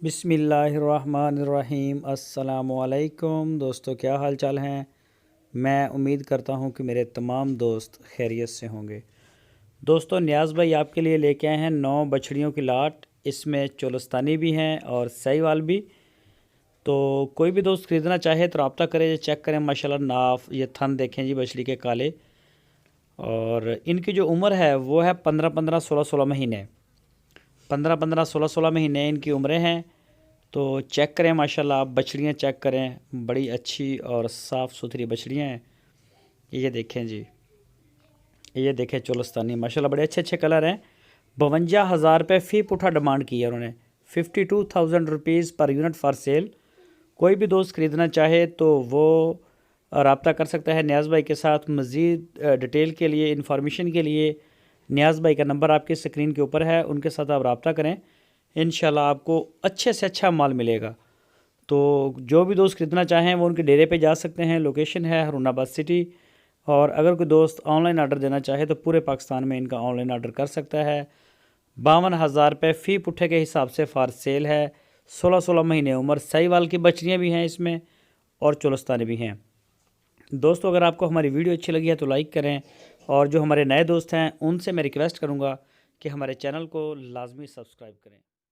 बिस्मिल्लाहिर्रहमानिर्रहीम। अस्सलामुअलैकुम दोस्तों, क्या हाल चाल हैं। मैं उम्मीद करता हूं कि मेरे तमाम दोस्त खैरियत से होंगे। दोस्तों, नियाज़ भाई आपके लिए लेके आए हैं 9 बछड़ियों की लाट। इसमें चोलस्तानी भी हैं और सहीवाल भी। तो कोई भी दोस्त ख़रीदना चाहे तो रब्ता करें, चेक करें। माशाल्लाह नाफ, ये थन देखें जी बछड़ी के काले। और इनकी जो उम्र है वो है 15-15, 16-16 महीने। 15-15, 16-16 महीने इनकी उम्रें हैं। तो चेक करें, माशाल्लाह आप बछड़ियाँ चेक करें, बड़ी अच्छी और साफ़ सुथरी बछड़ियाँ हैं। ये देखें जी, ये देखें चोलस्तानी, माशाल्लाह बड़े अच्छे अच्छे कलर हैं। 52,000 रुपये फ़ी पुठा डिमांड की है उन्होंने। 52,000 rupees per unit for sale. कोई भी दोस्त ख़रीदना चाहे तो वो रब्ता कर सकता है नियाज़ भाई के साथ। मज़ीद डिटेल के लिए, इंफॉर्मेशन के लिए नियाज़ भाई का नंबर आपकी स्क्रीन के ऊपर है, उनके साथ आप रब्ता करें। इंशाल्लाह आपको अच्छे से अच्छा माल मिलेगा। तो जो भी दोस्त ख़रीदना चाहें वो उनके डेरे पे जा सकते हैं। लोकेशन है हारूनाबाद सिटी। और अगर कोई दोस्त ऑनलाइन आर्डर देना चाहे तो पूरे पाकिस्तान में इनका ऑनलाइन आर्डर कर सकता है। 52,000 रुपये फ़ी पुट्ठे के हिसाब से फार सेल है। 16-16 महीने उम्र, सहीवाल की बछड़ियाँ भी हैं इसमें और चोलस्तानी भी हैं। दोस्तों, अगर आपको हमारी वीडियो अच्छी लगी है तो लाइक करें। और जो हमारे नए दोस्त हैं उनसे मैं रिक्वेस्ट करूँगा कि हमारे चैनल को लाजमी सब्सक्राइब करें।